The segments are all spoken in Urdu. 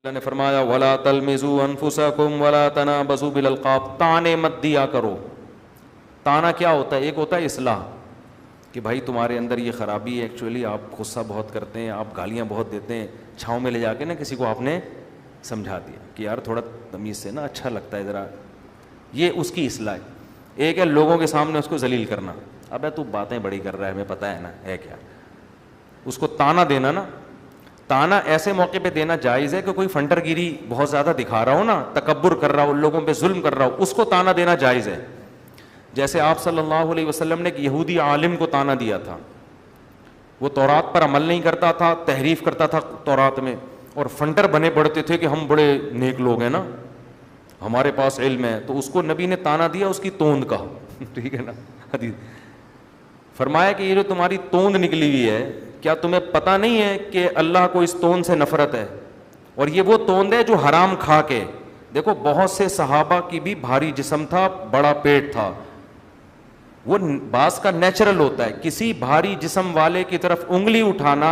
اللہ نے فرمایا ولا تلمزوا انفسکم ولا تنابزوا بالالقاب، تانے مت دیا کرو. تانا کیا ہوتا ہے؟ ایک ہوتا ہے اصلاح، کہ بھائی تمہارے اندر یہ خرابی ہے، ایکچولی آپ غصہ بہت کرتے ہیں، آپ گالیاں بہت دیتے ہیں، چھاؤں میں لے جا کے نا کسی کو آپ نے سمجھا دیا کہ یار تھوڑا تمیز سے نا، اچھا لگتا ہے ذرا، یہ اس کی اصلاح ہے. ایک ہے لوگوں کے سامنے اس کو ذلیل کرنا، ابے تو باتیں بڑی کر رہا ہے، ہمیں پتہ ہے نا ہے کیا. اس کو تانا دینا نا، تانا ایسے موقع پہ دینا جائز ہے کہ کوئی فنٹر گیری بہت زیادہ دکھا رہا ہو نا، تکبر کر رہا ہو، لوگوں پہ ظلم کر رہا ہو، اس کو تانا دینا جائز ہے. جیسے آپ صلی اللہ علیہ وسلم نے ایک یہودی عالم کو تانا دیا تھا، وہ تورات پر عمل نہیں کرتا تھا، تحریف کرتا تھا تورات میں، اور فنٹر بنے پڑتے تھے کہ ہم بڑے نیک لوگ ہیں نا، ہمارے پاس علم ہے. تو اس کو نبی نے تانا دیا اس کی توند کا. ٹھیک ہے نا، حدیث فرمایا کہ یہ جو تمہاری توند نکلی ہوئی ہے، کیا تمہیں پتہ نہیں ہے کہ اللہ کو اس توند سے نفرت ہے، اور یہ وہ توند ہے جو حرام کھا کے. دیکھو بہت سے صحابہ کی بھی بھاری جسم تھا، بڑا پیٹ تھا، وہ بعض کا نیچرل ہوتا ہے. کسی بھاری جسم والے کی طرف انگلی اٹھانا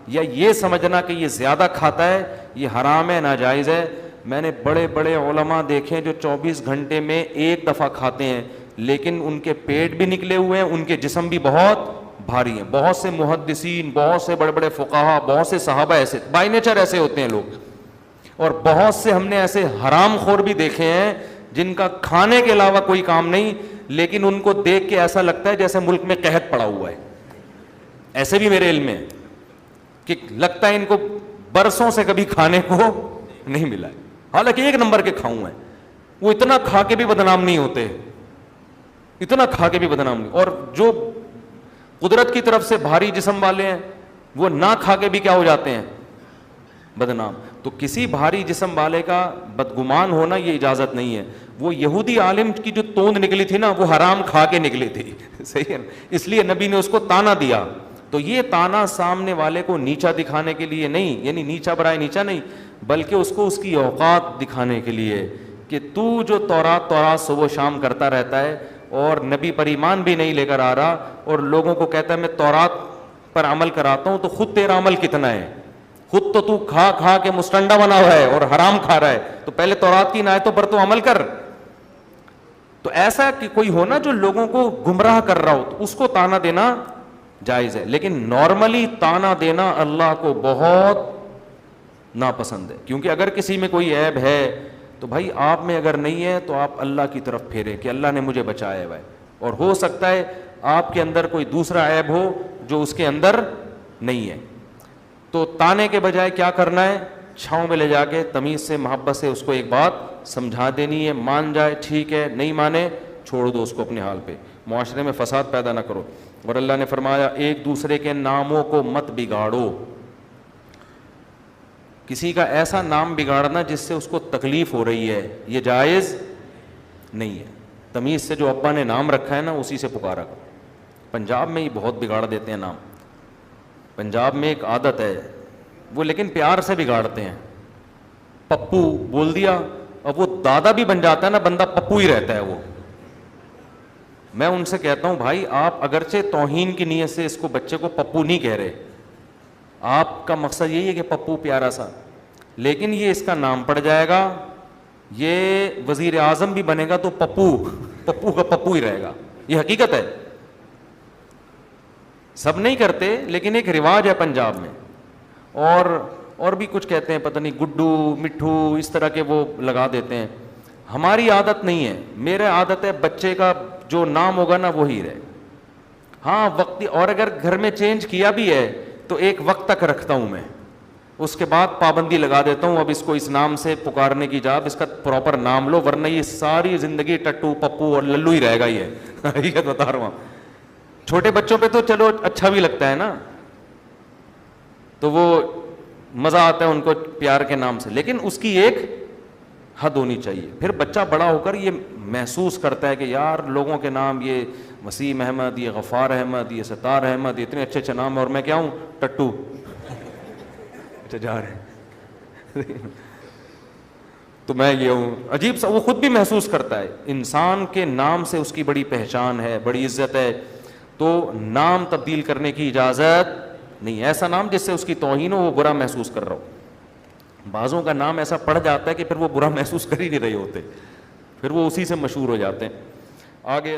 یا یہ سمجھنا کہ یہ زیادہ کھاتا ہے، یہ حرام ہے، ناجائز ہے. میں نے بڑے بڑے علماء دیکھے جو 24 گھنٹے میں ایک دفعہ کھاتے ہیں، لیکن ان کے پیٹ بھی نکلے ہوئے ہیں، ان کے جسم بھی بہت بھاری ہیں. بہت سے محدثین، بہت سے بڑے بڑے فقہا، بہت سے صحابہ ایسے بائی نیچر ایسے ہوتے ہیں لوگ. اور بہت سے ہم نے ایسے حرام خور بھی دیکھے ہیں جن کا کھانے کے علاوہ کوئی کام نہیں، لیکن ان کو دیکھ کے ایسا لگتا ہے جیسے ملک میں قحط پڑا ہوا ہے. ایسے بھی میرے علم میں کہ لگتا ہے ان کو برسوں سے کبھی کھانے کو نہیں ملا ہے، حالانکہ ایک نمبر کے کھاؤں ہیں. وہ اتنا کھا کے بھی بدنام نہیں ہوتے، اتنا کھا کے بھی بدنام نہیں. اور جو قدرت کی طرف سے بھاری جسم والے ہیں وہ نہ کھا کے بھی کیا ہو جاتے ہیں؟ بدنام. تو کسی بھاری جسم والے کا بدگمان ہونا یہ اجازت نہیں ہے. وہ یہودی عالم کی جو توند نکلی تھی نا، وہ حرام کھا کے نکلی تھی. صحیح ہے، اس لیے نبی نے اس کو تانا دیا. تو یہ تانا سامنے والے کو نیچا دکھانے کے لیے نہیں، یعنی نیچا برائے نیچا نہیں، بلکہ اس کو اس کی اوقات دکھانے کے لیے کہ تو جو تورات صبح و شام کرتا رہتا ہے اور نبی پر ایمان بھی نہیں لے کر آ رہا، اور لوگوں کو کہتا ہے میں تورات پر عمل کراتا ہوں، تو خود تیرا عمل کتنا ہے؟ خود تو کھا کھا کے مستنڈا بنا ہوا ہے اور حرام کھا رہا ہے. تو پہلے تورات کی عنایتوں پر تو عمل کر. تو ایسا کہ کوئی ہونا جو لوگوں کو گمراہ کر رہا ہو، تو اس کو تانا دینا جائز ہے. لیکن نارملی تانا دینا اللہ کو بہت ناپسند ہے. کیونکہ اگر کسی میں کوئی عیب ہے تو بھائی آپ میں اگر نہیں ہے تو آپ اللہ کی طرف پھیرے کہ اللہ نے مجھے بچایا ہوا ہے. اور ہو سکتا ہے آپ کے اندر کوئی دوسرا عیب ہو جو اس کے اندر نہیں ہے. تو تانے کے بجائے کیا کرنا ہے؟ چھاؤں میں لے جا کے تمیز سے، محبت سے اس کو ایک بات سمجھا دینی ہے. مان جائے ٹھیک ہے، نہیں مانے چھوڑ دو اس کو اپنے حال پہ، معاشرے میں فساد پیدا نہ کرو. اور اللہ نے فرمایا ایک دوسرے کے ناموں کو مت بگاڑو. کسی کا ایسا نام بگاڑنا جس سے اس کو تکلیف ہو رہی ہے، یہ جائز نہیں ہے. تمیز سے جو ابا نے نام رکھا ہے نا اسی سے پکارا کرو. پنجاب میں ہی بہت بگاڑ دیتے ہیں نام. پنجاب میں ایک عادت ہے وہ، لیکن پیار سے بگاڑتے ہیں. پپو بول دیا، اب وہ دادا بھی بن جاتا ہے نا بندہ، پپو ہی رہتا ہے وہ. میں ان سے کہتا ہوں بھائی آپ اگرچہ توہین کی نیت سے اس کو بچے کو پپو نہیں کہہ رہے، آپ کا مقصد یہی ہے کہ پپو پیارا سا، لیکن یہ اس کا نام پڑ جائے گا، یہ وزیر اعظم بھی بنے گا تو پپو کا پپو ہی رہے گا. یہ حقیقت ہے. سب نہیں کرتے لیکن ایک رواج ہے پنجاب میں. اور بھی کچھ کہتے ہیں، پتہ نہیں گڈو مٹھو اس طرح کے وہ لگا دیتے ہیں. ہماری عادت نہیں ہے. میرے عادت ہے بچے کا جو نام ہوگا نا وہی رہے. ہاں وقتی، اور اگر گھر میں چینج کیا بھی ہے تو ایک وقت تک رکھتا ہوں میں، اس کے بعد پابندی لگا دیتا ہوں اب اس کو اس نام سے پکارنے کی جاب، اس کا پراپر نام لو، ورنہ یہ ساری زندگی ٹٹو پپو اور للو ہی رہے گا. یہ حقیقت بتا رہا ہوں. چھوٹے بچوں پہ تو چلو اچھا بھی لگتا ہے نا، تو وہ مزہ آتا ہے ان کو پیار کے نام سے، لیکن اس کی ایک حد ہونی چاہیے. پھر بچہ بڑا ہو کر یہ محسوس کرتا ہے کہ یار لوگوں کے نام، یہ وسیم احمد، یہ غفار احمد، یہ ستار احمد، اتنے اچھے اچھے نام، اور میں کیا ہوں؟ ٹٹو. اچھا جا رہے ہیں تو میں یہ ہوں. عجیب سا وہ خود بھی محسوس کرتا ہے. انسان کے نام سے اس کی بڑی پہچان ہے، بڑی عزت ہے. تو نام تبدیل کرنے کی اجازت نہیں. ایسا نام جس سے اس کی توہین ہو، وہ برا محسوس کر رہا ہو. بعضوں کا نام ایسا پڑ جاتا ہے کہ پھر وہ برا محسوس کر ہی نہیں رہے ہوتے, پھر وہ اسی سے مشہور ہو جاتے ہیں. آگے